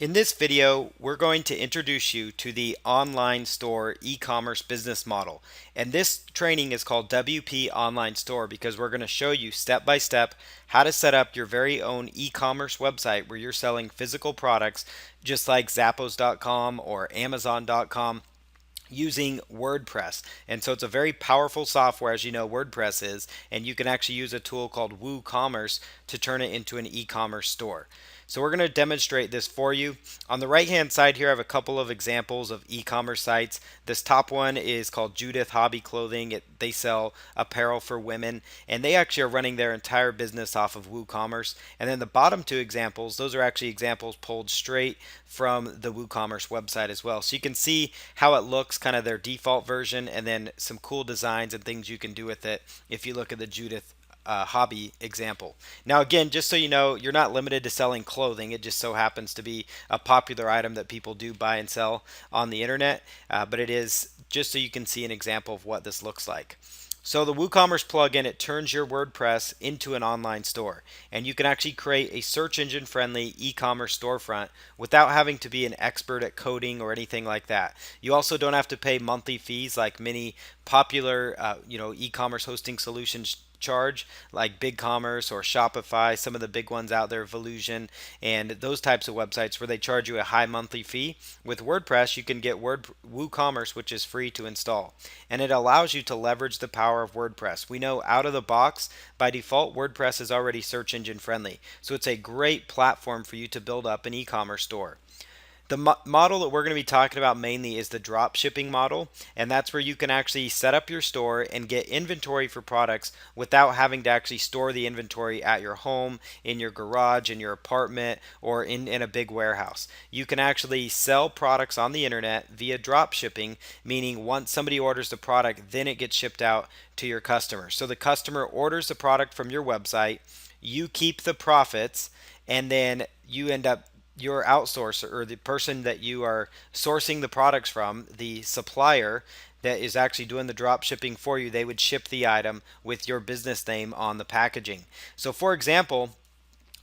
In this video, we're going to introduce you to the online store e-commerce business model. And this training is called WP Online Store because we're going to show you step by step how to set up your very own e-commerce website where you're selling physical products just like Zappos.com or Amazon.com using WordPress. And so it's a very powerful software, as you know, WordPress is, and you can actually use a tool called WooCommerce to turn it into an e-commerce store. So we're going to demonstrate this for you. On the right hand side here, I have a couple of examples of e-commerce sites. This top one is called Judith Hobby Clothing. They sell apparel for women, and they actually are running their entire business off of WooCommerce. And then the bottom two examples, those are actually examples pulled straight from the WooCommerce website as well. So you can see how it looks, kind of their default version, and then some cool designs and things you can do with it if you look at the Judith hobby example. Now, again, just so you know, you're not limited to selling clothing. It just so happens to be a popular item that people do buy and sell on the internet, but it is just so you can see an example of what this looks like. So the WooCommerce plugin, it turns your WordPress into an online store, and you can actually create a search engine friendly e-commerce storefront without having to be an expert at coding or anything like that. You also don't have to pay monthly fees like many popular e-commerce hosting solutions charge, like BigCommerce or Shopify, some of the big ones out there, Volusion, and those types of websites where they charge you a high monthly fee. With WordPress, you can get WooCommerce, which is free to install, and it allows you to leverage the power of WordPress. We know out of the box, by default, WordPress is already search engine friendly, so it's a great platform for you to build up an e-commerce store. The model that we're going to be talking about mainly is the drop shipping model, and that's where you can actually set up your store and get inventory for products without having to actually store the inventory at your home, in your garage, in your apartment, or in a big warehouse. You can actually sell products on the internet via drop shipping, meaning once somebody orders the product, then it gets shipped out to your customer. So the customer orders the product from your website, you keep the profits, and then you end up your outsourcer or the person that you are sourcing the products from, the supplier that is actually doing the drop shipping for you, they would ship the item with your business name on the packaging. So, for example,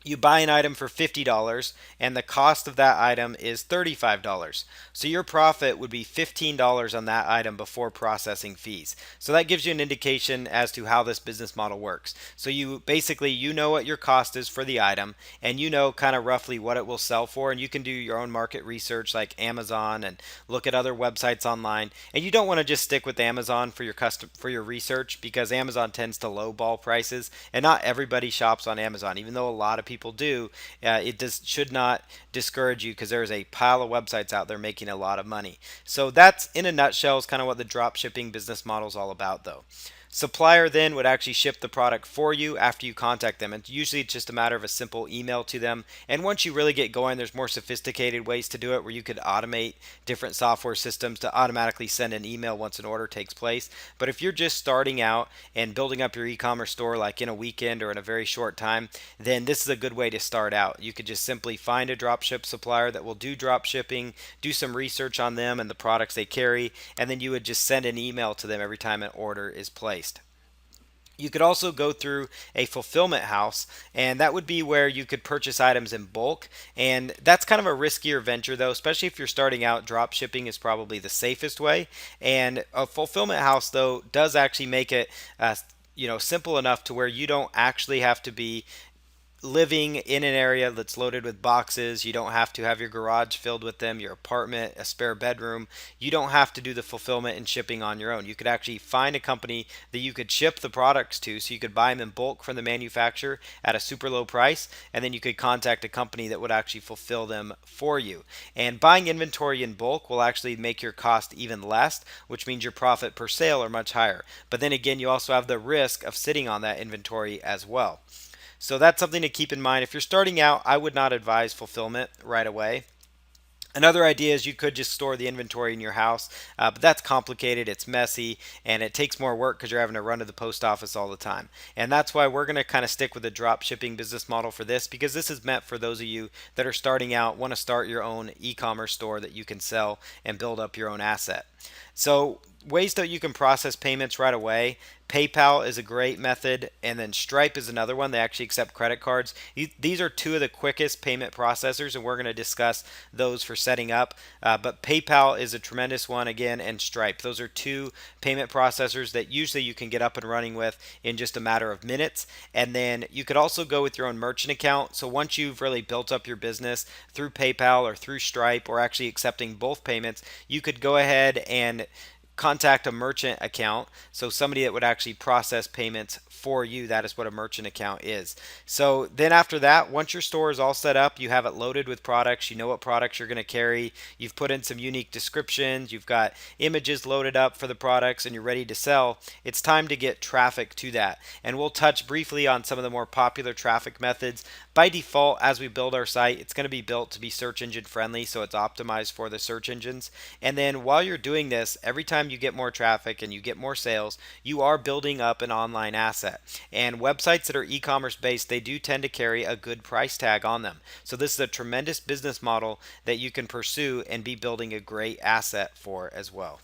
you buy an item for $50 and the cost of that item is $35. So your profit would be $15 on that item before processing fees. So that gives you an indication as to how this business model works. So you basically you know what your cost is for the item and you know kind of roughly what it will sell for, and you can do your own market research like Amazon and look at other websites online. And you don't want to just stick with Amazon for your research because Amazon tends to lowball prices and not everybody shops on Amazon, even though a lot of people do. Should not discourage you because there's a pile of websites out there making a lot of money. So that's in a nutshell is kind of what the drop shipping business model is all about, though. Supplier then would actually ship the product for you after you contact them. And usually it's just a matter of a simple email to them. And once you really get going, there's more sophisticated ways to do it where you could automate different software systems to automatically send an email once an order takes place. But if you're just starting out and building up your e-commerce store like in a weekend or in a very short time, then this is a good way to start out. You could just simply find a dropship supplier that will do drop shipping, do some research on them and the products they carry, and then you would just send an email to them every time an order is placed. You could also go through a fulfillment house, and that would be where you could purchase items in bulk. And that's kind of a riskier venture, though, especially if you're starting out. Drop shipping is probably the safest way. And a fulfillment house, though, does actually make it simple enough to where you don't actually have to be living in an area that's loaded with boxes. You don't have to have your garage filled with them, your apartment, a spare bedroom. You don't have to do the fulfillment and shipping on your own. You could actually find a company that you could ship the products to, so you could buy them in bulk from the manufacturer at a super low price, and then you could contact a company that would actually fulfill them for you. And buying inventory in bulk will actually make your cost even less, which means your profit per sale are much higher. But then again, you also have the risk of sitting on that inventory as well. So that's something to keep in mind. If you're starting out, I would not advise fulfillment right away. Another idea is you could just store the inventory in your house, but that's complicated, it's messy, and it takes more work because you're having to run to the post office all the time. And that's why we're going to kind of stick with the drop shipping business model for this, because this is meant for those of you that are starting out, want to start your own e-commerce store that you can sell and build up your own asset. So ways that you can process payments right away. PayPal is a great method, and then Stripe is another one. They actually accept credit cards. These are two of the quickest payment processors, and we're going to discuss those for setting up. But PayPal is a tremendous one again, and Stripe. Those are two payment processors that usually you can get up and running with in just a matter of minutes. And then you could also go with your own merchant account. So once you've really built up your business through PayPal or through Stripe, or actually accepting both payments, you could go ahead and contact a merchant account. So somebody that would actually process payments for you. That is what a merchant account is. So then after that, once your store is all set up, you have it loaded with products, you know what products you're going to carry, you've put in some unique descriptions, you've got images loaded up for the products, and you're ready to sell. It's time to get traffic to that. And we'll touch briefly on some of the more popular traffic methods. By default, as we build our site, it's going to be built to be search engine friendly, so it's optimized for the search engines. And then while you're doing this, every time you get more traffic and you get more sales, you are building up an online asset. And websites that are e-commerce based, they do tend to carry a good price tag on them. So this is a tremendous business model that you can pursue and be building a great asset for as well.